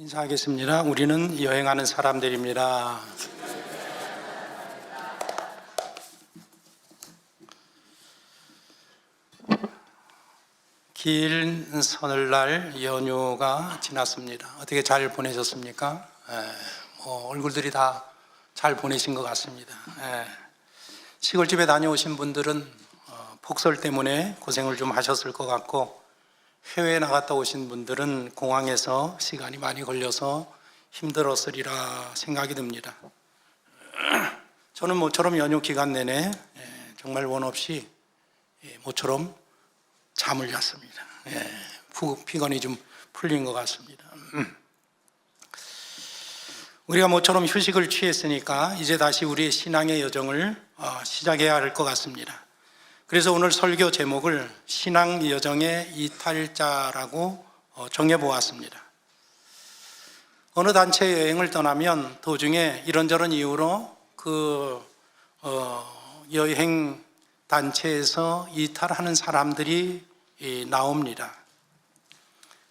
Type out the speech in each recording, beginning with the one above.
인사하겠습니다. 우리는 여행하는 사람들입니다. 긴 설날 연휴가 지났습니다. 어떻게 잘 보내셨습니까? 얼굴들이 다 잘 보내신 것 같습니다. 시골집에 다녀오신 분들은 폭설 때문에 고생을 좀 하셨을 것 같고, 해외에 나갔다 오신 분들은 공항에서 시간이 많이 걸려서 힘들었으리라 생각이 듭니다. 저는 모처럼 연휴 기간 내내 정말 원 없이 모처럼 잠을 잤습니다. 피곤이 좀 풀린 것 같습니다. 우리가 모처럼 휴식을 취했으니까 이제 다시 우리의 신앙의 여정을 시작해야 할 것 같습니다. 그래서 오늘 설교 제목을 신앙 여정의 이탈자라고 정해보았습니다. 어느 단체 여행을 떠나면 도중에 이런저런 이유로 그 여행 단체에서 이탈하는 사람들이 나옵니다.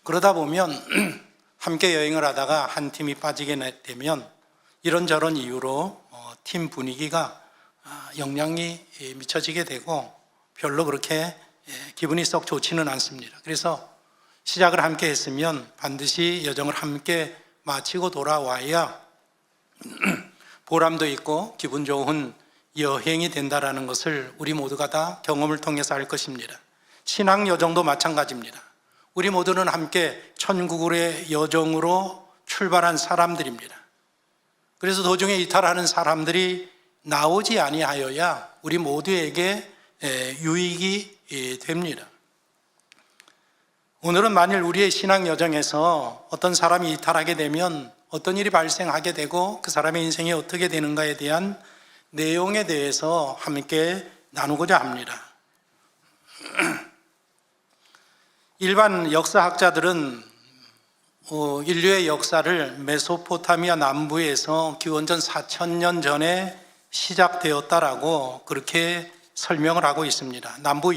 그러다 보면 함께 여행을 하다가 한 팀이 빠지게 되면 이런저런 이유로 팀 분위기가 영향이 미쳐지게 되고 별로 그렇게 기분이 썩 좋지는 않습니다. 그래서 시작을 함께 했으면 반드시 여정을 함께 마치고 돌아와야 보람도 있고 기분 좋은 여행이 된다는 것을 우리 모두가 다 경험을 통해서 알 것입니다. 신앙 여정도 마찬가지입니다. 우리 모두는 함께 천국의 여정으로 출발한 사람들입니다. 그래서 도중에 이탈하는 사람들이 나오지 아니하여야 우리 모두에게 유익이 됩니다. 오늘은 만일 우리의 신앙 여정에서 어떤 사람이 이탈하게 되면 어떤 일이 발생하게 되고 그 사람의 인생이 어떻게 되는가에 대한 내용에 대해서 함께 나누고자 합니다. 일반 역사학자들은 인류의 역사를 메소포타미아 남부에서 기원전 4,000년 전에 시작되었다라고 그렇게 설명을 하고 있습니다. 남부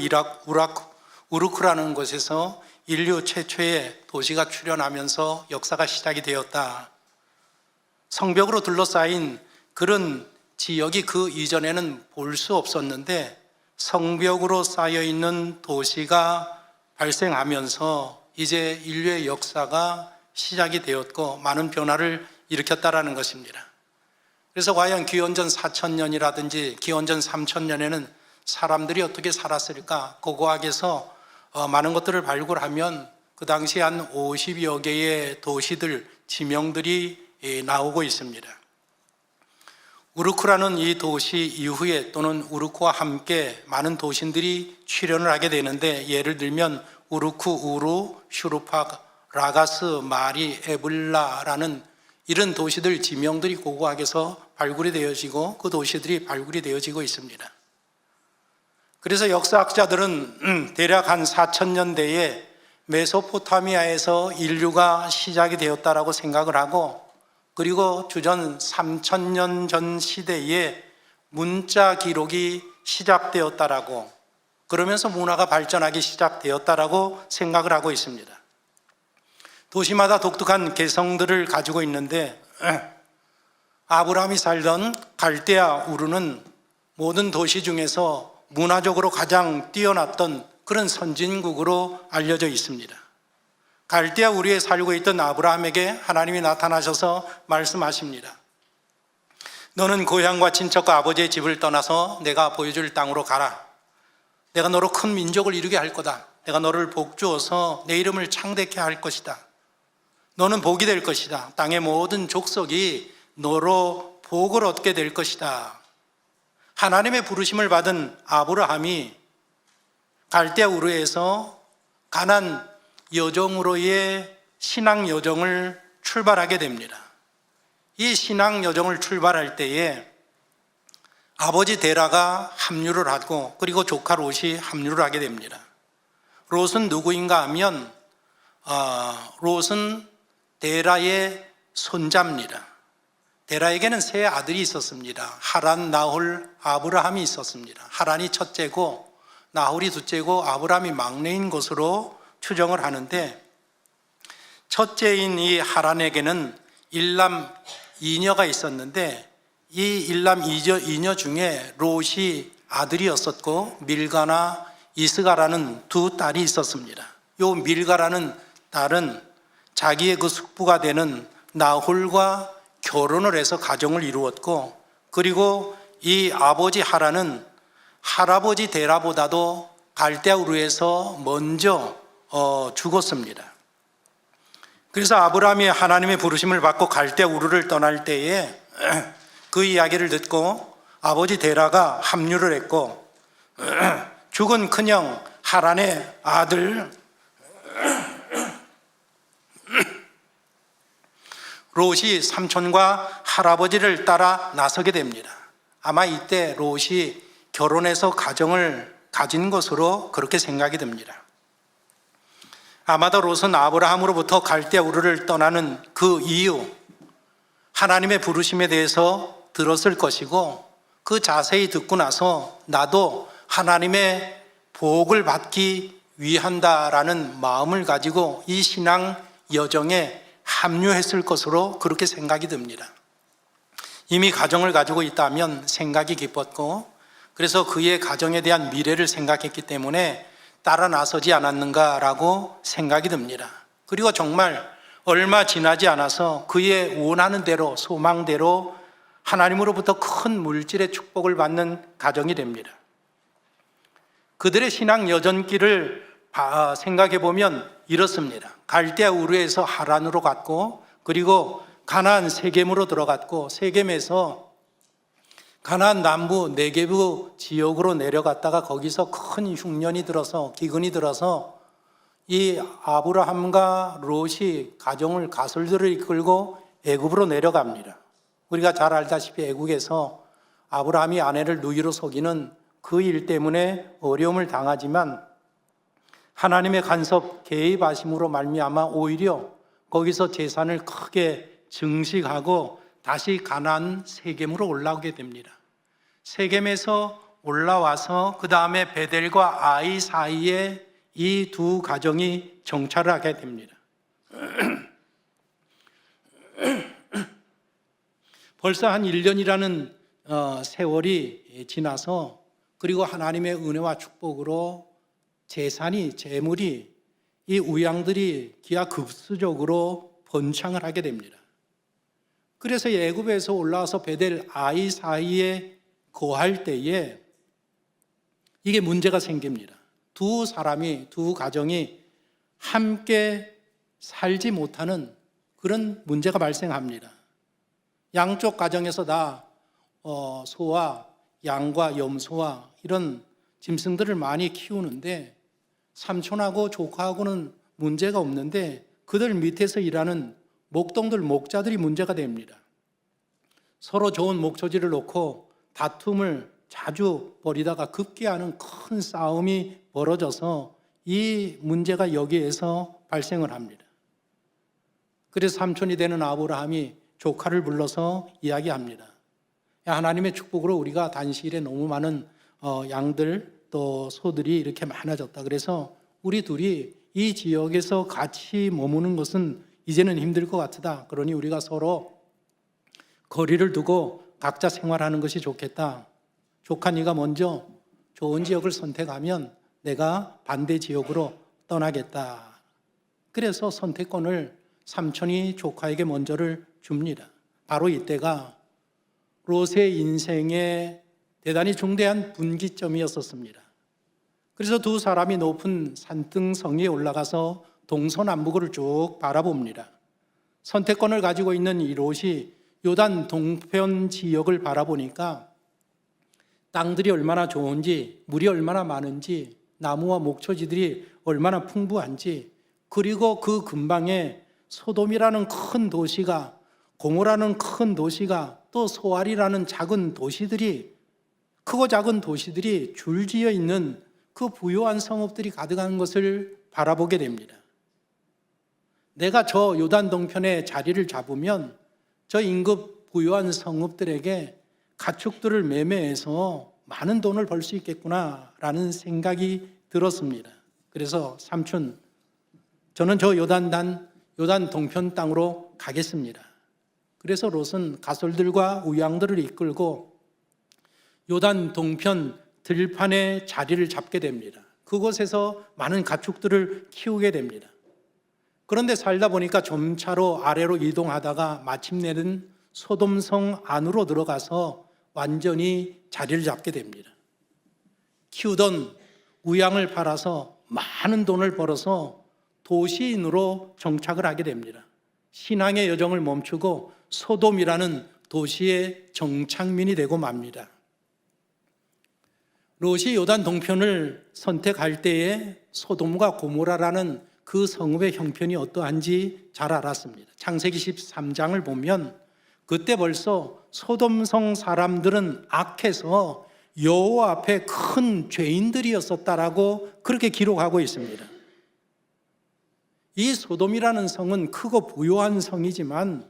우르크라는 곳에서 인류 최초의 도시가 출현하면서 역사가 시작이 되었다. 성벽으로 둘러싸인 그런 지역이 그 이전에는 볼 수 없었는데 성벽으로 쌓여 있는 도시가 발생하면서 이제 인류의 역사가 시작이 되었고 많은 변화를 일으켰다라는 것입니다. 그래서 과연 기원전 4,000년이라든지 기원전 3,000년에는 사람들이 어떻게 살았을까? 고고학에서 많은 것들을 발굴하면 그 당시 한 50여 개의 도시들, 지명들이 나오고 있습니다. 우르크라는 이 도시 이후에 또는 우르크와 함께 많은 도시들이 출현을 하게 되는데, 예를 들면 우르크, 우루, 슈루팍, 라가스, 마리, 에블라라는 이런 도시들 지명들이 고고학에서 발굴이 되어지고 그 도시들이 발굴이 되어지고 있습니다. 그래서 역사학자들은 대략 한 4,000년대에 메소포타미아에서 인류가 시작이 되었다라고 생각을 하고, 그리고 주전 3,000년 전 시대에 문자 기록이 시작되었다라고, 그러면서 문화가 발전하기 시작되었다라고 생각을 하고 있습니다. 도시마다 독특한 개성들을 가지고 있는데, 아브라함이 살던 갈대아 우르는 모든 도시 중에서 문화적으로 가장 뛰어났던 그런 선진국으로 알려져 있습니다. 갈대아 우르에 살고 있던 아브라함에게 하나님이 나타나셔서 말씀하십니다. 너는 고향과 친척과 아버지의 집을 떠나서 내가 보여줄 땅으로 가라. 내가 너로 큰 민족을 이루게 할 거다. 내가 너를 복주어서 내 이름을 창대케 할 것이다. 너는 복이 될 것이다. 땅의 모든 족속이 너로 복을 얻게 될 것이다. 하나님의 부르심을 받은 아브라함이 갈대아 우르에서 가난 여정으로의 신앙 여정을 출발하게 됩니다. 이 신앙 여정을 출발할 때에 아버지 데라가 합류를 하고, 그리고 조카 롯이 합류를 하게 됩니다. 롯은 누구인가 하면 롯은 데라의 손자입니다. 데라에게는 세 아들이 있었습니다. 하란, 나홀, 아브라함이 있었습니다. 하란이 첫째고 나홀이 둘째고 아브라함이 막내인 것으로 추정을 하는데, 첫째인 이 하란에게는 일남 이녀가 있었는데 이 일남 이녀 중에 롯이 아들이었었고 밀가나 이스가라는 두 딸이 있었습니다. 요 밀가라는 딸은 자기의 그 숙부가 되는 나홀과 결혼을 해서 가정을 이루었고, 그리고 이 아버지 하란은 할아버지 데라보다도 갈대아 우르에서 먼저 죽었습니다. 그래서 아브라함이 하나님의 부르심을 받고 갈대아 우르를 떠날 때에 그 이야기를 듣고 아버지 데라가 합류를 했고, 죽은 큰형 하란의 아들 롯이 삼촌과 할아버지를 따라 나서게 됩니다. 아마 이때 롯이 결혼해서 가정을 가진 것으로 그렇게 생각이 듭니다. 아마도 롯은 아브라함으로부터 갈대아 우르를 떠나는 그 이유, 하나님의 부르심에 대해서 들었을 것이고, 그 자세히 듣고 나서 나도 하나님의 복을 받기 위한다라는 마음을 가지고 이 신앙 여정에 합류했을 것으로 그렇게 생각이 듭니다. 이미 가정을 가지고 있다면 생각이 깊었고, 그래서 그의 가정에 대한 미래를 생각했기 때문에 따라 나서지 않았는가라고 생각이 듭니다. 그리고 정말 얼마 지나지 않아서 그의 원하는 대로, 소망대로 하나님으로부터 큰 물질의 축복을 받는 가정이 됩니다. 그들의 신앙 여정길을 생각해 보면 이렇습니다. 갈대아 우르에서 하란으로 갔고, 그리고 가나안 세겜으로 들어갔고, 세겜에서 가나안 남부 네게부 지역으로 내려갔다가 거기서 큰 흉년이 들어서, 기근이 들어서 이 아브라함과 롯이 가정을 가솔들을 이끌고 애굽으로 내려갑니다. 우리가 잘 알다시피 애국에서 아브라함이 아내를 누이로 속이는 그 일 때문에 어려움을 당하지만 하나님의 간섭 개입하심으로 말미암아 오히려 거기서 재산을 크게 증식하고 다시 가나안 세겜으로 올라오게 됩니다. 세겜에서 올라와서 그 다음에 베델과 아이 사이에 이 두 가정이 정착을 하게 됩니다. 벌써 한 1년이라는 세월이 지나서, 그리고 하나님의 은혜와 축복으로 재산이, 재물이, 이 우양들이 기하급수적으로 번창을 하게 됩니다. 그래서 애굽에서 올라와서 베델 아이 사이에 거할 때에 이게 문제가 생깁니다. 두 사람이, 두 가정이 함께 살지 못하는 그런 문제가 발생합니다. 양쪽 가정에서 다 소와 양과 염소와 이런 짐승들을 많이 키우는데 삼촌하고 조카하고는 문제가 없는데 그들 밑에서 일하는 목동들, 목자들이 문제가 됩니다. 서로 좋은 목초지를 놓고 다툼을 자주 벌이다가 급기야는 큰 싸움이 벌어져서 이 문제가 여기에서 발생을 합니다. 그래서 삼촌이 되는 아브라함이 조카를 불러서 이야기합니다. 하나님의 축복으로 우리가 단시일에 너무 많은 양들 또 소들이 이렇게 많아졌다. 그래서 우리 둘이 이 지역에서 같이 머무는 것은 이제는 힘들 것 같다. 그러니 우리가 서로 거리를 두고 각자 생활하는 것이 좋겠다. 조카 네가 먼저 좋은 지역을 선택하면 내가 반대 지역으로 떠나겠다. 그래서 선택권을 삼촌이 조카에게 먼저를 줍니다. 바로 이때가 롯의 인생에 대단히 중대한 분기점이었었습니다. 그래서 두 사람이 높은 산등성에 올라가서 동서남북을 쭉 바라봅니다. 선택권을 가지고 있는 이 롯이 요단 동편 지역을 바라보니까 땅들이 얼마나 좋은지, 물이 얼마나 많은지, 나무와 목초지들이 얼마나 풍부한지, 그리고 그 근방에 소돔이라는 큰 도시가, 고모라는 큰 도시가, 또 소알이라는 작은 도시들이, 크고 작은 도시들이 줄지어 있는 그 부유한 성읍들이 가득한 것을 바라보게 됩니다. 내가 저 요단 동편에 자리를 잡으면 저 인급 부유한 성읍들에게 가축들을 매매해서 많은 돈을 벌 수 있겠구나라는 생각이 들었습니다. 그래서 삼촌, 저는 저 요단단 요단 동편 땅으로 가겠습니다. 그래서 롯은 가솔들과 우양들을 이끌고 요단 동편 들판에 자리를 잡게 됩니다. 그곳에서 많은 가축들을 키우게 됩니다. 그런데 살다 보니까 점차로 아래로 이동하다가 마침내는 소돔성 안으로 들어가서 완전히 자리를 잡게 됩니다. 키우던 우양을 팔아서 많은 돈을 벌어서 도시인으로 정착을 하게 됩니다. 신앙의 여정을 멈추고 소돔이라는 도시의 정착민이 되고 맙니다. 롯이 요단 동편을 선택할 때에 소돔과 고모라라는 그 성읍의 형편이 어떠한지 잘 알았습니다. 창세기 13장을 보면 그때 벌써 소돔성 사람들은 악해서 여호와 앞에 큰 죄인들이었었다라고 그렇게 기록하고 있습니다. 이 소돔이라는 성은 크고 부유한 성이지만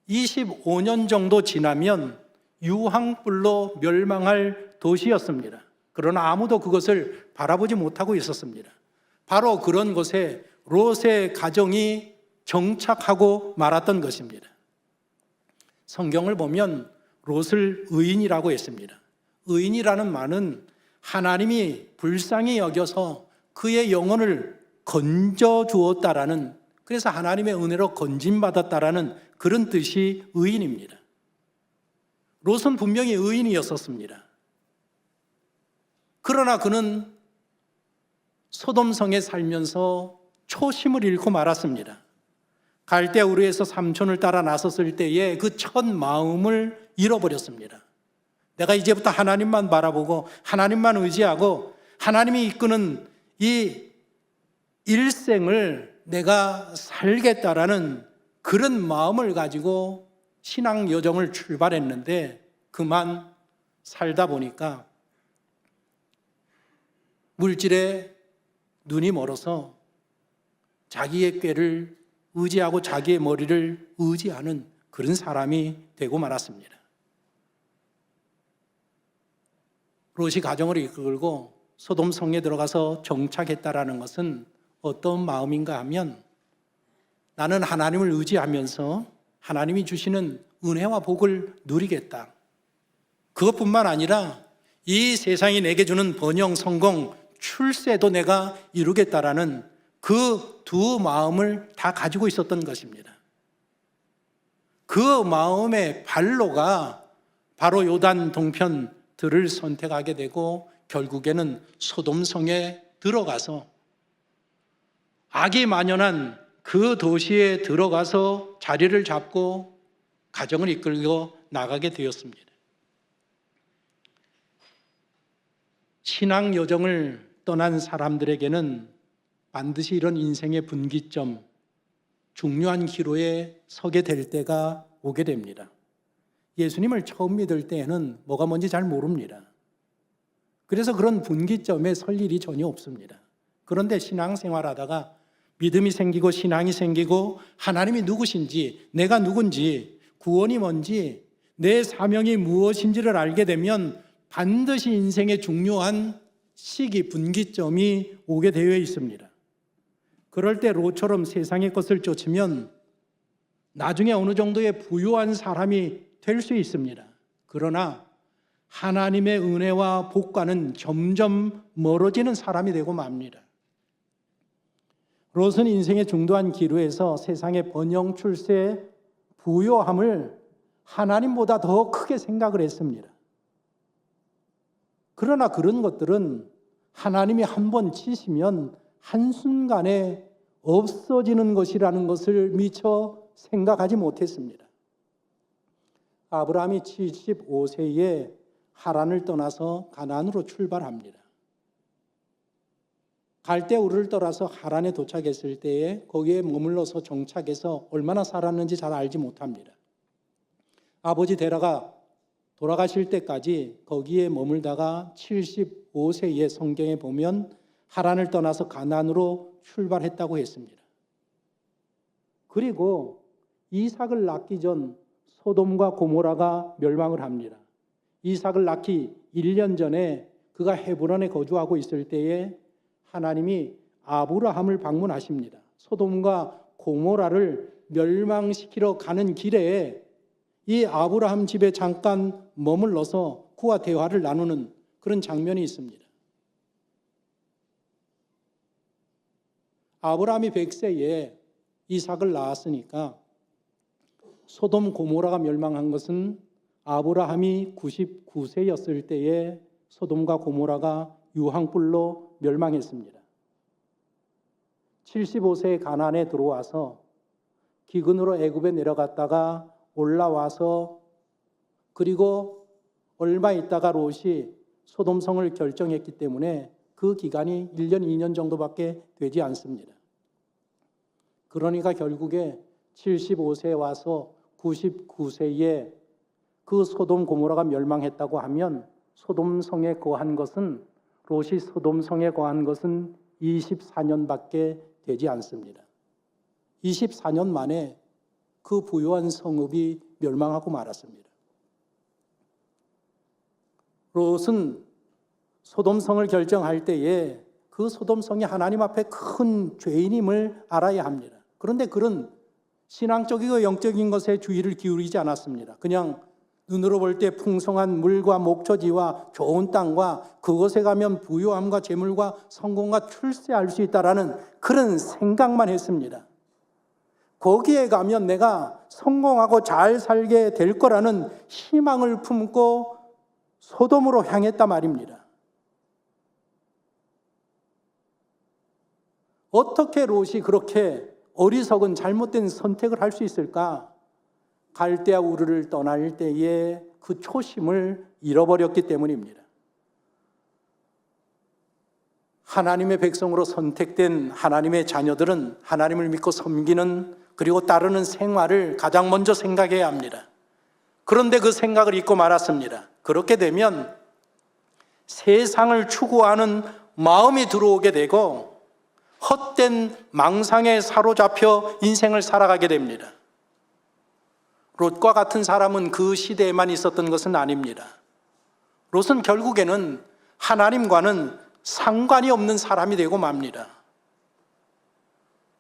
25년 정도 지나면 유황불로 멸망할 도시였습니다. 그러나 아무도 그것을 바라보지 못하고 있었습니다. 바로 그런 곳에 롯의 가정이 정착하고 말았던 것입니다. 성경을 보면 롯을 의인이라고 했습니다. 의인이라는 말은 하나님이 불쌍히 여겨서 그의 영혼을 건져 주었다라는, 그래서 하나님의 은혜로 건짐받았다라는 그런 뜻이 의인입니다. 롯은 분명히 의인이었었습니다. 그러나 그는 소돔성에 살면서 초심을 잃고 말았습니다. 갈대 우르에서 삼촌을 따라 나섰을 때에 그 첫 마음을 잃어버렸습니다. 내가 이제부터 하나님만 바라보고 하나님만 의지하고 하나님이 이끄는 이 일생을 내가 살겠다라는 그런 마음을 가지고 신앙 여정을 출발했는데 그만 살다 보니까 물질에 눈이 멀어서 자기의 꾀를 의지하고 자기의 머리를 의지하는 그런 사람이 되고 말았습니다. 롯이 가정을 이끌고 소돔성에 들어가서 정착했다라는 것은 어떤 마음인가 하면 나는 하나님을 의지하면서 하나님이 주시는 은혜와 복을 누리겠다. 그것뿐만 아니라 이 세상이 내게 주는 번영, 성공, 출세도 내가 이루겠다라는 그 두 마음을 다 가지고 있었던 것입니다. 그 마음의 발로가 바로 요단 동편 들을 선택하게 되고 결국에는 소돔성에 들어가서 악이 만연한 그 도시에 들어가서 자리를 잡고 가정을 이끌고 나가게 되었습니다. 신앙 여정을 떠난 사람들에게는 반드시 이런 인생의 분기점, 중요한 기로에 서게 될 때가 오게 됩니다. 예수님을 처음 믿을 때에는 뭐가 뭔지 잘 모릅니다. 그래서 그런 분기점에 설 일이 전혀 없습니다. 그런데 신앙생활하다가 믿음이 생기고 신앙이 생기고 하나님이 누구신지, 내가 누군지, 구원이 뭔지, 내 사명이 무엇인지를 알게 되면 반드시 인생의 중요한 시기, 분기점이 오게 되어 있습니다. 그럴 때 롯처럼 세상의 것을 쫓으면 나중에 어느 정도의 부유한 사람이 될 수 있습니다. 그러나 하나님의 은혜와 복과는 점점 멀어지는 사람이 되고 맙니다. 롯은 인생의 중도한 기로에서 세상의 번영, 출세, 부요함을 하나님보다 더 크게 생각을 했습니다. 그러나 그런 것들은 하나님이 한번 치시면 한순간에 없어지는 것이라는 것을 미처 생각하지 못했습니다. 아브라함이 75세에 하란을 떠나서 가나안으로 출발합니다. 갈대 우르를 떠나서 하란에 도착했을 때에 거기에 머물러서 정착해서 얼마나 살았는지 잘 알지 못합니다. 아버지 데라가 돌아가실 때까지 거기에 머물다가 75세에 성경에 보면 하란을 떠나서 가나안으로 출발했다고 했습니다. 그리고 이삭을 낳기 전 소돔과 고모라가 멸망을 합니다. 이삭을 낳기 1년 전에 그가 헤브론에 거주하고 있을 때에 하나님이 아브라함을 방문하십니다. 소돔과 고모라를 멸망시키러 가는 길에 이 아브라함 집에 잠깐 머물러서 그와 대화를 나누는 그런 장면이 있습니다. 아브라함이 100세에 이삭을 낳았으니까 소돔 고모라가 멸망한 것은 아브라함이 99세였을 때에 소돔과 고모라가 유황불로 멸망했습니다. 75세에 가나안에 들어와서 기근으로 애굽에 내려갔다가 올라와서 그리고 얼마 있다가 롯이 소돔성을 결정했기 때문에 그 기간이 1년, 2년 정도밖에 되지 않습니다. 그러니까 결국에 75세에 와서 99세에 그 소돔 고모라가 멸망했다고 하면 소돔성에 거한 것은 롯이 소돔성에 거한 것은 24년밖에 되지 않습니다. 24년 만에 그 부유한 성읍이 멸망하고 말았습니다. 롯은 소돔성을 결정할 때에 그 소돔성이 하나님 앞에 큰 죄인임을 알아야 합니다. 그런데 그런 신앙적이고 영적인 것에 주의를 기울이지 않았습니다. 그냥 눈으로 볼 때 풍성한 물과 목초지와 좋은 땅과 그곳에 가면 부유함과 재물과 성공과 출세할 수 있다라는 그런 생각만 했습니다. 거기에 가면 내가 성공하고 잘 살게 될 거라는 희망을 품고 소돔으로 향했단 말입니다. 어떻게 롯이 그렇게 어리석은 잘못된 선택을 할 수 있을까? 갈대아 우르를 떠날 때에 그 초심을 잃어버렸기 때문입니다. 하나님의 백성으로 선택된 하나님의 자녀들은 하나님을 믿고 섬기는 그리고 따르는 생활을 가장 먼저 생각해야 합니다. 그런데 그 생각을 잊고 말았습니다. 그렇게 되면 세상을 추구하는 마음이 들어오게 되고 헛된 망상에 사로잡혀 인생을 살아가게 됩니다. 롯과 같은 사람은 그 시대에만 있었던 것은 아닙니다. 롯은 결국에는 하나님과는 상관이 없는 사람이 되고 맙니다.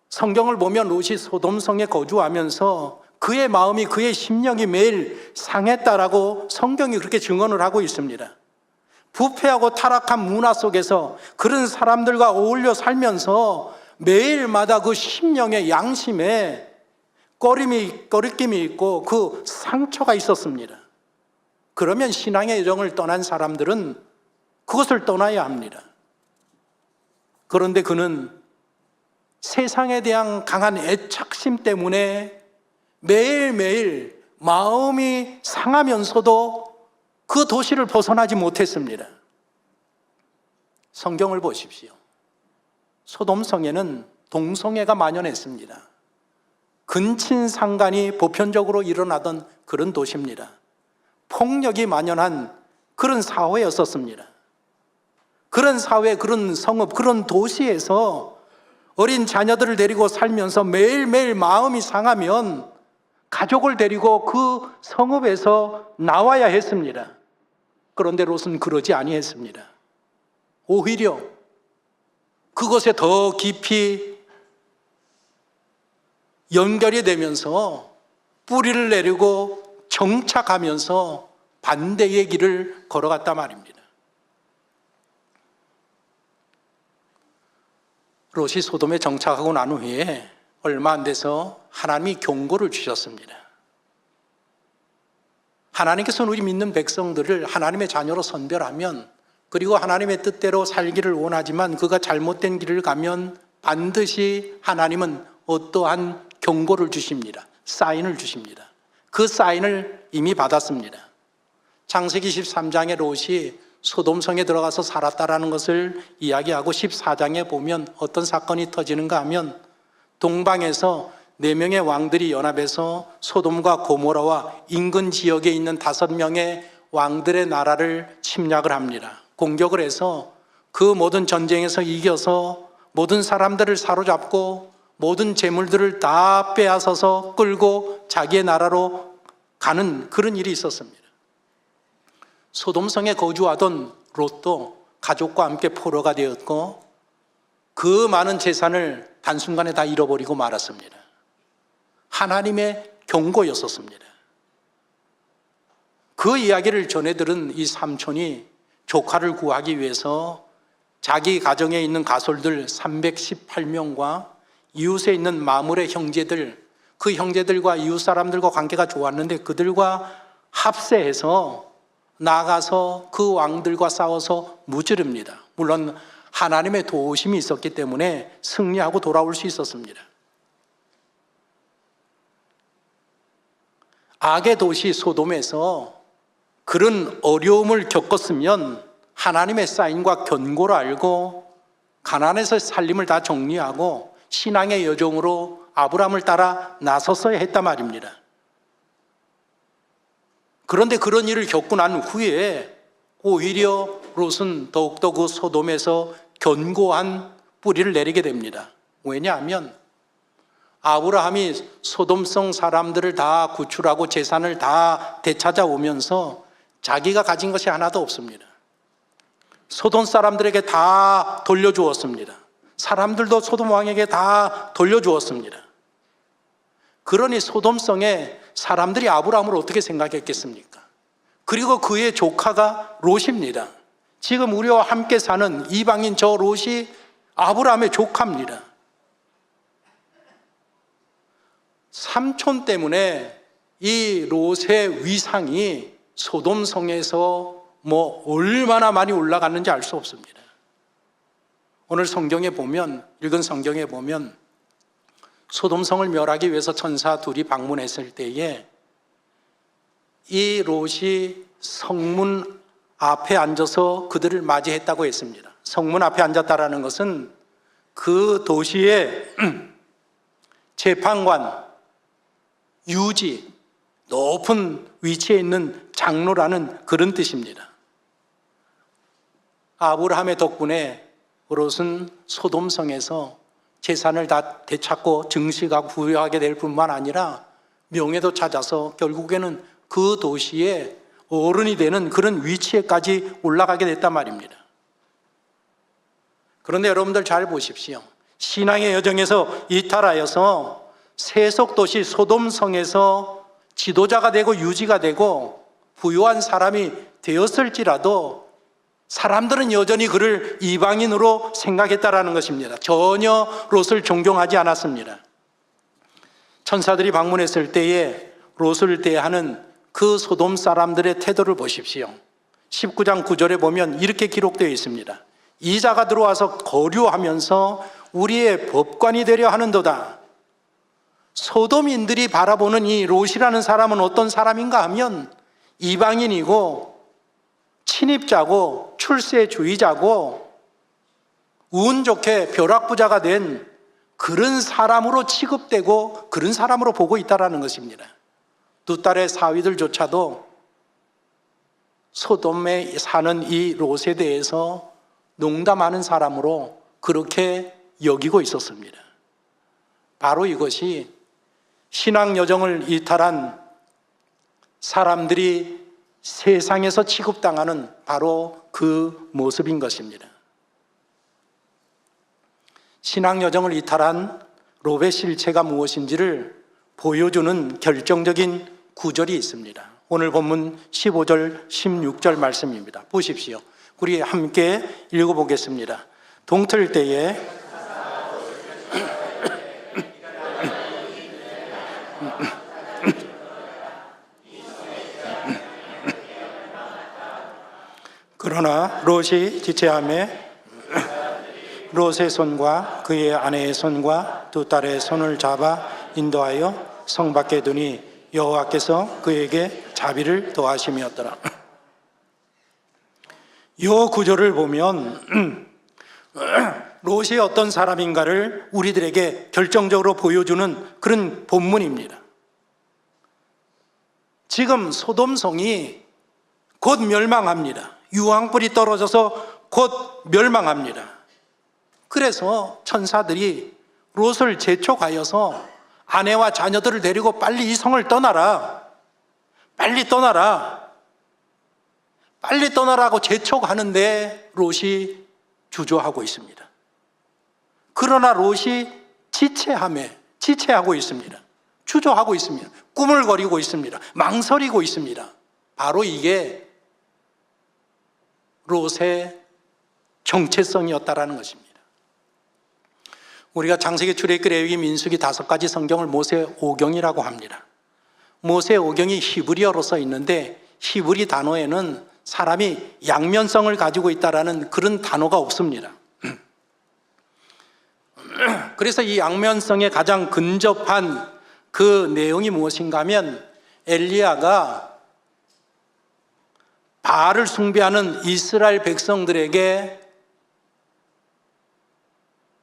성경을 보면 롯이 소돔성에 거주하면서 그의 마음이 그의 심령이 매일 상했다라고 성경이 그렇게 증언을 하고 있습니다. 부패하고 타락한 문화 속에서 그런 사람들과 어울려 살면서 매일마다 그 심령의 양심에 꺼림이 있고 그 상처가 있었습니다. 그러면 신앙의 여정을 떠난 사람들은 그것을 떠나야 합니다. 그런데 그는 세상에 대한 강한 애착심 때문에 매일매일 마음이 상하면서도 그 도시를 벗어나지 못했습니다. 성경을 보십시오. 소돔성에는 동성애가 만연했습니다. 근친상간이 보편적으로 일어나던 그런 도시입니다. 폭력이 만연한 그런 사회였었습니다. 그런 사회, 그런 성읍, 그런 도시에서 어린 자녀들을 데리고 살면서 매일매일 마음이 상하면 가족을 데리고 그 성읍에서 나와야 했습니다. 그런데 롯은 그러지 아니했습니다. 오히려 그것에 더 깊이 연결이 되면서 뿌리를 내리고 정착하면서 반대의 길을 걸어갔단 말입니다. 롯이 소돔에 정착하고 난 후에 얼마 안 돼서 하나님이 경고를 주셨습니다. 하나님께서는 우리 믿는 백성들을 하나님의 자녀로 선별하면 그리고 하나님의 뜻대로 살기를 원하지만 그가 잘못된 길을 가면 반드시 하나님은 어떠한 경고를 주십니다. 사인을 주십니다. 그 사인을 이미 받았습니다. 창세기 13장에 롯이 소돔성에 들어가서 살았다라는 것을 이야기하고 14장에 보면 어떤 사건이 터지는가 하면 동방에서 4명의 왕들이 연합해서 소돔과 고모라와 인근 지역에 있는 5명의 왕들의 나라를 침략을 합니다. 공격을 해서 그 모든 전쟁에서 이겨서 모든 사람들을 사로잡고 모든 재물들을 다 빼앗아서 끌고 자기의 나라로 가는 그런 일이 있었습니다. 소돔성에 거주하던 롯도 가족과 함께 포로가 되었고 그 많은 재산을 단순간에 다 잃어버리고 말았습니다. 하나님의 경고였었습니다. 그 이야기를 전해들은 이 삼촌이 조카를 구하기 위해서 자기 가정에 있는 가솔들 318명과 이웃에 있는 마물의 형제들, 그 형제들과 이웃 사람들과 관계가 좋았는데 그들과 합세해서 나가서 그 왕들과 싸워서 무찌릅니다. 물론 하나님의 도우심이 있었기 때문에 승리하고 돌아올 수 있었습니다. 악의 도시 소돔에서 그런 어려움을 겪었으면 하나님의 사인과 견고를 알고 가나안에서의 살림을 다 정리하고 신앙의 여정으로 아브라함을 따라 나섰어야 했단 말입니다. 그런데 그런 일을 겪고 난 후에 오히려 롯은 더욱더 그 소돔에서 견고한 뿌리를 내리게 됩니다. 왜냐하면 아브라함이 소돔성 사람들을 다 구출하고 재산을 다 되찾아오면서 자기가 가진 것이 하나도 없습니다. 소돔 사람들에게 다 돌려주었습니다. 사람들도 소돔 왕에게 다 돌려주었습니다. 그러니 소돔성에 사람들이 아브라함을 어떻게 생각했겠습니까? 그리고 그의 조카가 롯입니다. 지금 우리와 함께 사는 이방인 저 롯이 아브라함의 조카입니다. 삼촌 때문에 이 롯의 위상이 소돔성에서 얼마나 많이 올라갔는지 알 수 없습니다. 오늘 성경에 보면, 읽은 성경에 보면 소돔성을 멸하기 위해서 천사 둘이 방문했을 때에 이 롯이 성문 앞에 앉아서 그들을 맞이했다고 했습니다. 성문 앞에 앉았다라는 것은 그 도시의 재판관, 유지, 높은 위치에 있는 장로라는 그런 뜻입니다. 아브라함의 덕분에 롯은 소돔성에서 재산을 다 되찾고 증식하고 부유하게 될 뿐만 아니라 명예도 찾아서 결국에는 그 도시의 어른이 되는 그런 위치에까지 올라가게 됐단 말입니다. 그런데 여러분들 잘 보십시오. 신앙의 여정에서 이탈하여서 세속도시 소돔성에서 지도자가 되고 유지가 되고 부유한 사람이 되었을지라도 사람들은 여전히 그를 이방인으로 생각했다라는 것입니다. 전혀 롯을 존경하지 않았습니다. 천사들이 방문했을 때에 롯을 대하는 그 소돔 사람들의 태도를 보십시오. 19장 9절에 보면 이렇게 기록되어 있습니다. 이 자가 들어와서 거류하면서 우리의 법관이 되려 하는도다. 소돔인들이 바라보는 이 롯이라는 사람은 어떤 사람인가 하면 이방인이고 친입자고 출세주의자고 운 좋게 벼락부자가 된 그런 사람으로 취급되고 그런 사람으로 보고 있다는 것입니다. 두 딸의 사위들조차도 소돔에 사는 이 롯에 대해서 농담하는 사람으로 그렇게 여기고 있었습니다. 바로 이것이 신앙 여정을 이탈한 사람들이 세상에서 취급당하는 바로 그 모습인 것입니다. 신앙 여정을 이탈한 롯의 실체가 무엇인지를 보여주는 결정적인 구절이 있습니다. 오늘 본문 15절, 16절 말씀입니다. 보십시오. 우리 함께 읽어보겠습니다. 동틀 때에 그러나 롯이 지체하매 롯의 손과 그의 아내의 손과 두 딸의 손을 잡아 인도하여 성 밖에 두니 여호와께서 그에게 자비를 더하심이었더라. 이 구절을 보면 롯이 어떤 사람인가를 우리들에게 결정적으로 보여주는 그런 본문입니다. 지금 소돔성이 곧 멸망합니다. 유황불이 떨어져서 곧 멸망합니다. 그래서 천사들이 롯을 재촉하여서 아내와 자녀들을 데리고 빨리 이 성을 떠나라. 빨리 떠나라. 빨리 떠나라고 재촉하는데 롯이 주저하고 있습니다. 그러나 롯이 지체하고 있습니다. 주저하고 있습니다. 꾸물거리고 있습니다. 망설이고 있습니다. 바로 이게 롯의 정체성이었다라는 것입니다. 우리가 창세기, 출애굽기, 레위기, 민수기 5가지 성경을 모세 오경이라고 합니다. 모세 오경이 히브리어로 써 있는데 히브리 단어에는 사람이 양면성을 가지고 있다라는 그런 단어가 없습니다. 그래서 이 양면성에 가장 근접한 그 내용이 무엇인가 하면 엘리야가 바알을 숭배하는 이스라엘 백성들에게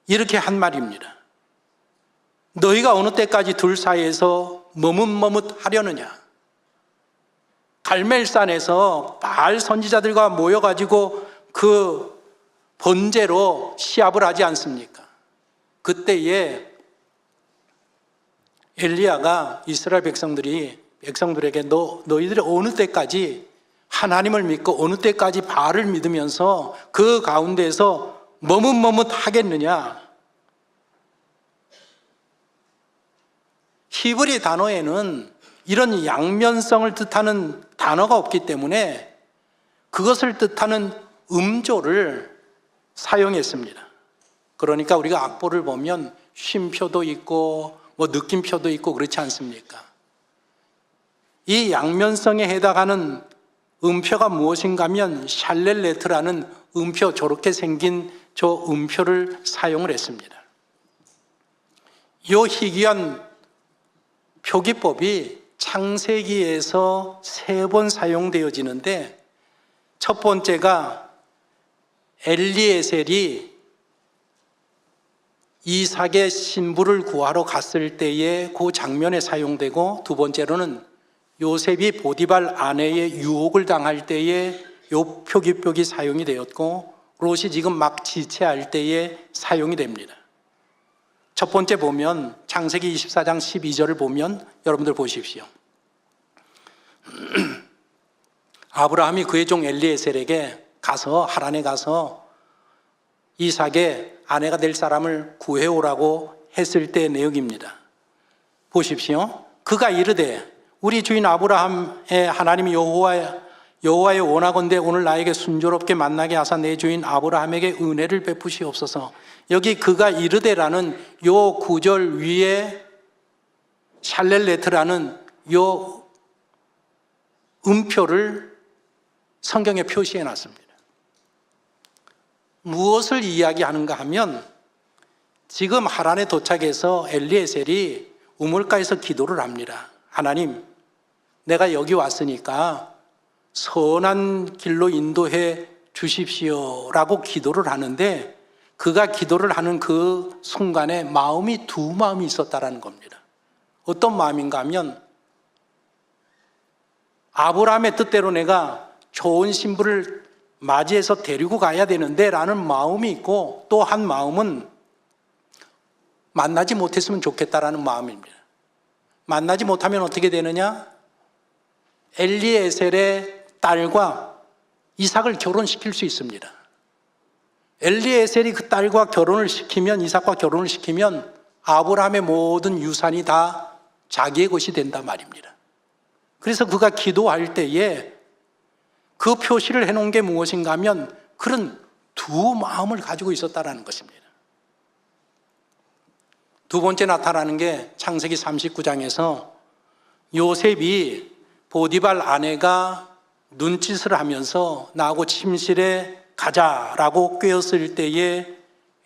이렇게 한 말입니다. 너희가 어느 때까지 둘 사이에서 머뭇머뭇하려느냐? 갈멜산에서 바알 선지자들과 모여가지고 그 번제로 시합을 하지 않습니까? 그때에 엘리야가 이스라엘 백성들에게 너희들이 어느 때까지 하나님을 믿고 어느 때까지 바알을 믿으면서 그 가운데에서 머뭇머뭇하겠느냐? 히브리 단어에는 이런 양면성을 뜻하는 단어가 없기 때문에 그것을 뜻하는 음조를 사용했습니다. 그러니까 우리가 악보를 보면 쉼표도 있고 느낌표도 있고 그렇지 않습니까? 이 양면성에 해당하는 음표가 무엇인가 하면 샬렐레트라는 음표, 저렇게 생긴 저 음표를 사용을 했습니다. 이 희귀한 표기법이 창세기에서 3번 사용되어지는데 첫 번째가 엘리에셀이 이삭의 신부를 구하러 갔을 때에 그 장면에 사용되고, 두 번째로는 요셉이 보디발 아내의 유혹을 당할 때에 요 표기법이 사용이 되었고, 롯이 지금 막 지체할 때에 사용이 됩니다. 첫 번째 보면 창세기 24장 12절을 보면 여러분들 보십시오. 아브라함이 그의 종 엘리에셀에게 가서 하란에 가서 이삭의 아내가 될 사람을 구해오라고 했을 때의 내용입니다. 보십시오. 그가 이르되 우리 주인 아브라함의 하나님 여호와의 원하건대 오늘 나에게 순조롭게 만나게 하사 내 주인 아브라함에게 은혜를 베푸시옵소서. 여기 그가 이르되라는 요 구절 위에 샬렐레트라는 요 음표를 성경에 표시해 놨습니다. 무엇을 이야기하는가 하면 지금 하란에 도착해서 엘리에셀이 우물가에서 기도를 합니다. 하나님, 내가 여기 왔으니까 선한 길로 인도해 주십시오라고 기도를 하는데, 그가 기도를 하는 그 순간에 마음이 두 마음이 있었다라는 겁니다. 어떤 마음인가 하면 아브라함의 뜻대로 내가 좋은 신부를 맞이해서 데리고 가야 되는데 라는 마음이 있고, 또 한 마음은 만나지 못했으면 좋겠다라는 마음입니다. 만나지 못하면 어떻게 되느냐? 엘리에셀의 딸과 이삭을 결혼시킬 수 있습니다. 엘리에셀이 그 딸과 결혼을 시키면, 이삭과 결혼을 시키면 아브라함의 모든 유산이 다 자기의 것이 된단 말입니다. 그래서 그가 기도할 때에 그 표시를 해놓은 게 무엇인가 하면 그런 두 마음을 가지고 있었다는 것입니다. 두 번째 나타나는 게 창세기 39장에서 요셉이 보디발 아내가 눈짓을 하면서 나하고 침실에 가자라고 꾀었을 때에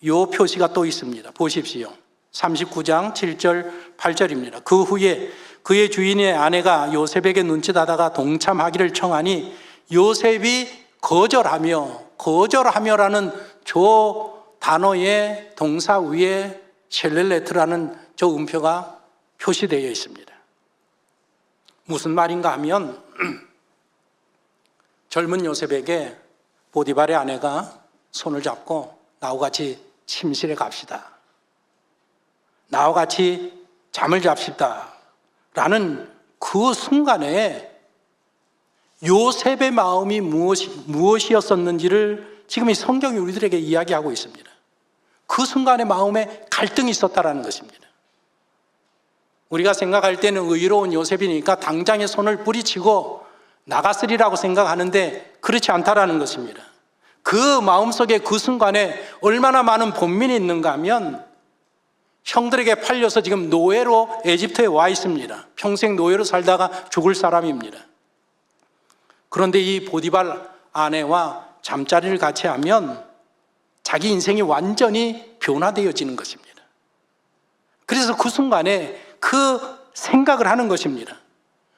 요 표시가 또 있습니다. 보십시오. 39장 7절 8절입니다. 그 후에 그의 주인의 아내가 요셉에게 눈짓하다가 동참하기를 청하니 요셉이 거절하며라는 저 단어의 동사 위에 셀렐레트라는 저 음표가 표시되어 있습니다. 무슨 말인가 하면 젊은 요셉에게 보디발의 아내가 손을 잡고 나와 같이 침실에 갑시다, 나와 같이 잠을 잡시다 라는 그 순간에 요셉의 마음이 무엇이었었는지를 지금 이 성경이 우리들에게 이야기하고 있습니다. 그 순간에 마음에 갈등이 있었다는 것입니다. 우리가 생각할 때는 의로운 요셉이니까 당장에 손을 뿌리치고 나갔으리라고 생각하는데 그렇지 않다라는 것입니다. 그 마음속에 그 순간에 얼마나 많은 본민이 있는가 하면 형들에게 팔려서 지금 노예로 에집트에 와 있습니다. 평생 노예로 살다가 죽을 사람입니다. 그런데 이 보디발 아내와 잠자리를 같이 하면 자기 인생이 완전히 변화되어지는 것입니다. 그래서 그 순간에 그 생각을 하는 것입니다.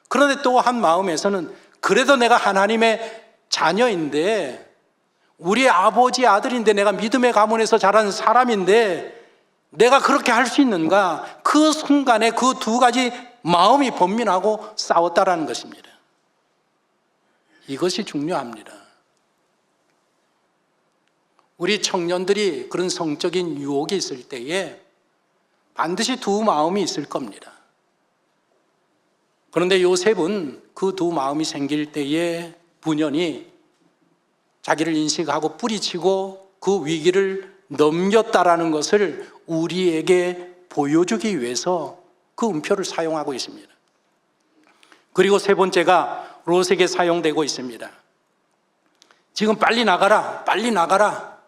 그런데 또 한 마음에서는 그래도 내가 하나님의 자녀인데, 우리 아버지 아들인데, 내가 믿음의 가문에서 자란 사람인데 내가 그렇게 할 수 있는가? 그 순간에 그 두 가지 마음이 번민하고 싸웠다라는 것입니다. 이것이 중요합니다. 우리 청년들이 그런 성적인 유혹이 있을 때에 반드시 두 마음이 있을 겁니다. 그런데 요셉은 그 두 마음이 생길 때에 분연히 자기를 인식하고 뿌리치고 그 위기를 넘겼다라는 것을 우리에게 보여주기 위해서 그 음표를 사용하고 있습니다. 그리고 세 번째가 롯에게 사용되고 있습니다. 지금 빨리 나가라, 빨리 나가라.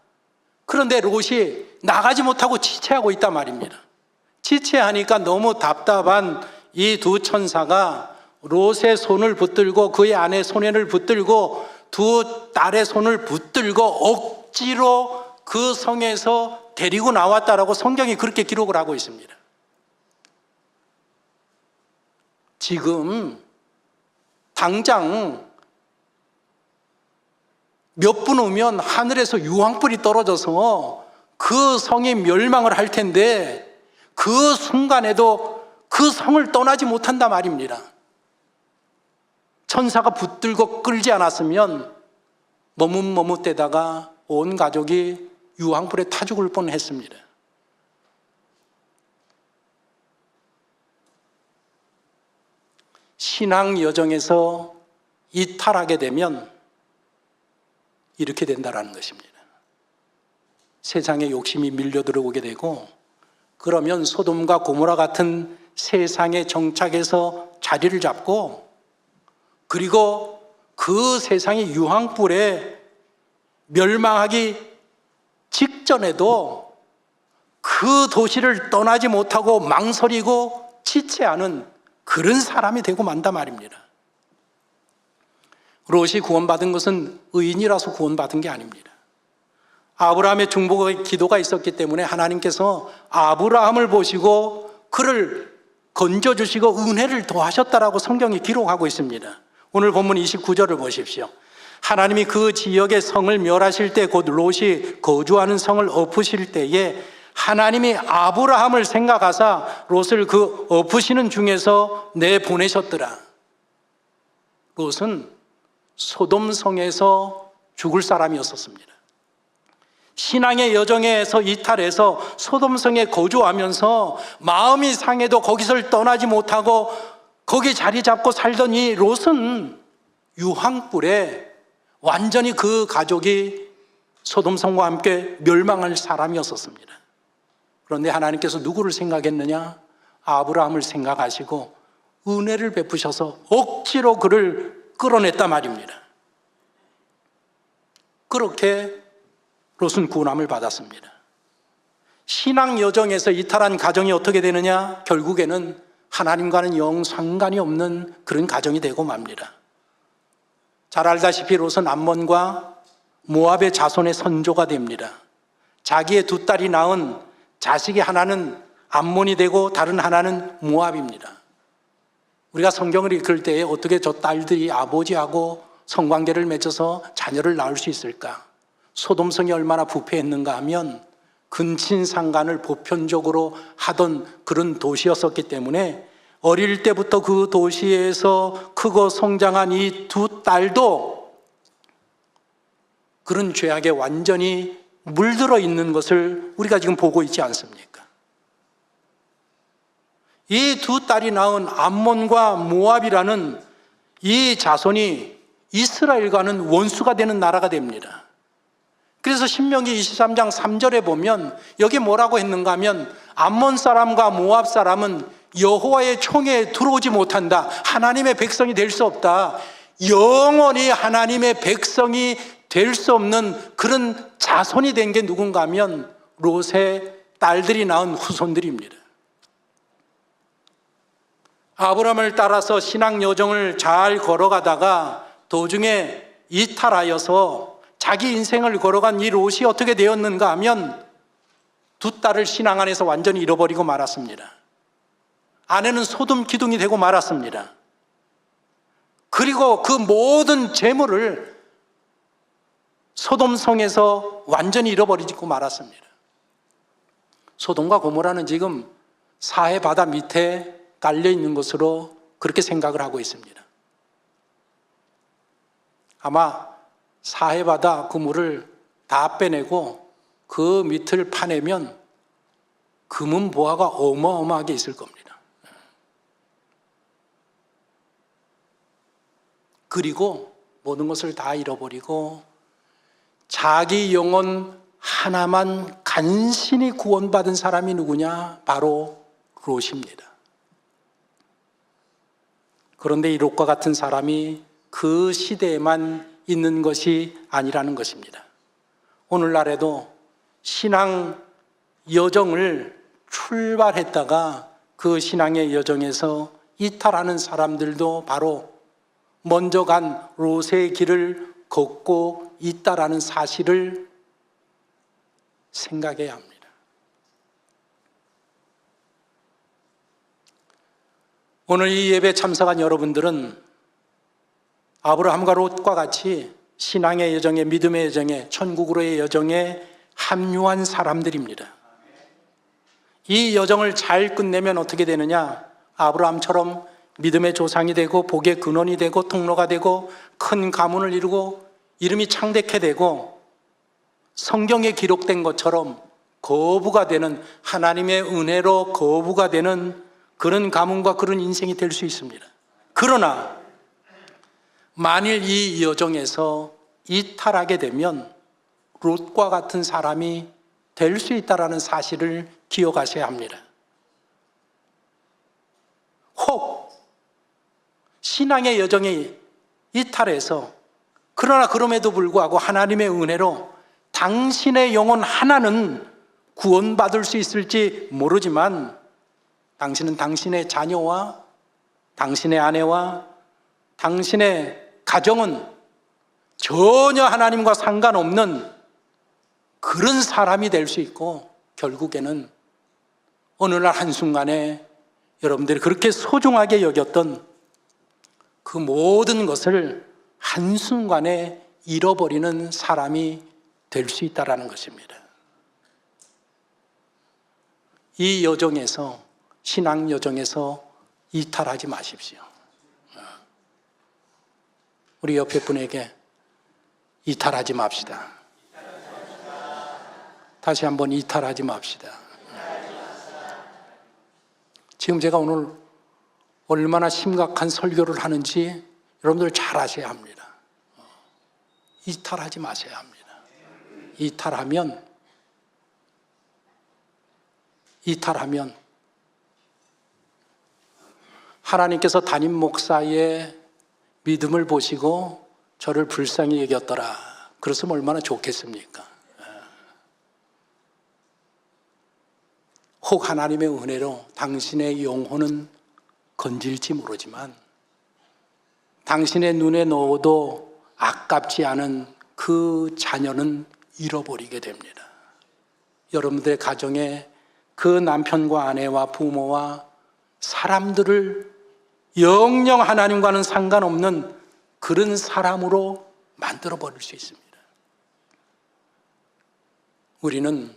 그런데 롯이 나가지 못하고 지체하고 있단 말입니다. 지체하니까 너무 답답한 이 두 천사가 롯의 손을 붙들고 그의 아내 소년을 붙들고 두 딸의 손을 붙들고 억지로 그 성에서 데리고 나왔다라고 성경이 그렇게 기록을 하고 있습니다. 지금 당장 몇 분 후면 하늘에서 유황불이 떨어져서 그 성이 멸망을 할 텐데 그 순간에도 그 성을 떠나지 못한단 말입니다. 천사가 붙들고 끌지 않았으면 머뭇머뭇대다가 온 가족이 유황불에 타 죽을 뻔했습니다. 신앙 여정에서 이탈하게 되면 이렇게 된다는 것입니다. 세상에 욕심이 밀려 들어오게 되고, 그러면 소돔과 고모라 같은 세상에 정착해서 자리를 잡고, 그리고 그 세상이 유황불에 멸망하기 직전에도 그 도시를 떠나지 못하고 망설이고 지체하는 그런 사람이 되고 만다 말입니다. 롯이 구원받은 것은 의인이라서 구원받은 게 아닙니다. 아브라함의 중보의 기도가 있었기 때문에 하나님께서 아브라함을 보시고 그를 건져주시고 은혜를 더하셨다라고 성경이 기록하고 있습니다. 오늘 본문 29절을 보십시오. 하나님이 그 지역의 성을 멸하실 때, 곧 롯이 거주하는 성을 엎으실 때에 하나님이 아브라함을 생각하사 롯을 그 엎으시는 중에서 내보내셨더라. 롯은 소돔성에서 죽을 사람이었었습니다. 신앙의 여정에서 이탈해서 소돔성에 거주하면서 마음이 상해도 거기서 떠나지 못하고 거기 자리 잡고 살던 이 롯은 유황불에 완전히 그 가족이 소돔성과 함께 멸망할 사람이었었습니다. 그런데 하나님께서 누구를 생각했느냐? 아브라함을 생각하시고 은혜를 베푸셔서 억지로 그를 끌어냈단 말입니다. 그렇게 롯은 구원함을 받았습니다. 신앙 여정에서 이탈한 가정이 어떻게 되느냐? 결국에는 하나님과는 영 상관이 없는 그런 가정이 되고 맙니다. 잘 알다시피 롯은 암몬과 모압의 자손의 선조가 됩니다. 자기의 두 딸이 낳은 자식이 하나는 암몬이 되고 다른 하나는 모압입니다. 우리가 성경을 읽을 때에 어떻게 저 딸들이 아버지하고 성관계를 맺어서 자녀를 낳을 수 있을까? 소돔성이 얼마나 부패했는가 하면 근친상간을 보편적으로 하던 그런 도시였었기 때문에 어릴 때부터 그 도시에서 크고 성장한 이 두 딸도 그런 죄악에 완전히 물들어 있는 것을 우리가 지금 보고 있지 않습니까? 이 두 딸이 낳은 암몬과 모압이라는 이 자손이 이스라엘과는 원수가 되는 나라가 됩니다. 그래서 신명기 23장 3절에 보면 여기 뭐라고 했는가 하면 암몬 사람과 모압 사람은 여호와의 총회에 들어오지 못한다. 하나님의 백성이 될 수 없다. 영원히 하나님의 백성이 될 수 없는 그런 자손이 된 게 누군가 하면 롯의 딸들이 낳은 후손들입니다. 아브라함을 따라서 신앙 여정을 잘 걸어가다가 도중에 이탈하여서 자기 인생을 걸어간 이 롯이 어떻게 되었는가 하면 두 딸을 신앙 안에서 완전히 잃어버리고 말았습니다. 아내는 소돔 기둥이 되고 말았습니다. 그리고 그 모든 재물을 소돔성에서 완전히 잃어버리고 말았습니다. 소돔과 고모라는 지금 사해 바다 밑에 깔려 있는 것으로 그렇게 생각을 하고 있습니다. 아마 사해 바다 그 물을 다 빼내고 그 밑을 파내면 금은 보화가 어마어마하게 있을 겁니다. 그리고 모든 것을 다 잃어버리고 자기 영혼 하나만 간신히 구원받은 사람이 누구냐? 바로 롯입니다. 그런데 이 롯과 같은 사람이 그 시대에만 있는 것이 아니라는 것입니다. 오늘날에도 신앙 여정을 출발했다가 그 신앙의 여정에서 이탈하는 사람들도 바로 먼저 간 롯의 길을 걷고 있다라는 사실을 생각해야 합니다. 오늘 이 예배에 참석한 여러분들은 아브라함과 롯과 같이 신앙의 여정에, 믿음의 여정에, 천국으로의 여정에 합류한 사람들입니다. 이 여정을 잘 끝내면 어떻게 되느냐? 아브라함처럼 믿음의 조상이 되고 복의 근원이 되고 통로가 되고 큰 가문을 이루고 이름이 창대케 되고 성경에 기록된 것처럼 거부가 되는, 하나님의 은혜로 거부가 되는 그런 가문과 그런 인생이 될 수 있습니다. 그러나 만일 이 여정에서 이탈하게 되면 롯과 같은 사람이 될 수 있다는 사실을 기억하셔야 합니다. 혹 신앙의 여정에 이탈해서, 그러나 그럼에도 불구하고 하나님의 은혜로 당신의 영혼 하나는 구원받을 수 있을지 모르지만 당신은 당신의 자녀와 당신의 아내와 당신의 가정은 전혀 하나님과 상관없는 그런 사람이 될 수 있고, 결국에는 어느 날 한순간에 여러분들이 그렇게 소중하게 여겼던 그 모든 것을 한순간에 잃어버리는 사람이 될 수 있다는 것입니다. 이 여정에서, 신앙 여정에서 이탈하지 마십시오. 우리 옆에 분에게 이탈하지 맙시다. 다시 한번 이탈하지 맙시다. 지금 제가 오늘 얼마나 심각한 설교를 하는지 여러분들 잘 아셔야 합니다. 이탈하지 마셔야 합니다. 이탈하면 하나님께서 담임 목사의 믿음을 보시고 저를 불쌍히 여겼더라. 그랬으면 얼마나 좋겠습니까? 혹 하나님의 은혜로 당신의 영혼은 건질지 모르지만 당신의 눈에 넣어도 아깝지 않은 그 자녀는 잃어버리게 됩니다. 여러분들의 가정에 그 남편과 아내와 부모와 사람들을 영영 하나님과는 상관없는 그런 사람으로 만들어버릴 수 있습니다. 우리는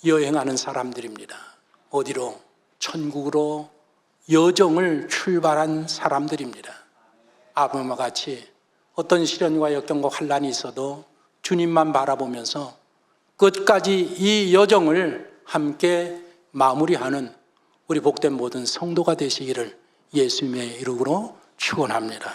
여행하는 사람들입니다. 어디로? 천국으로 여정을 출발한 사람들입니다. 아브라함과 같이 어떤 시련과 역경과 환난이 있어도 주님만 바라보면서 끝까지 이 여정을 함께 마무리하는 우리 복된 모든 성도가 되시기를 예수님의 이름으로 축원합니다.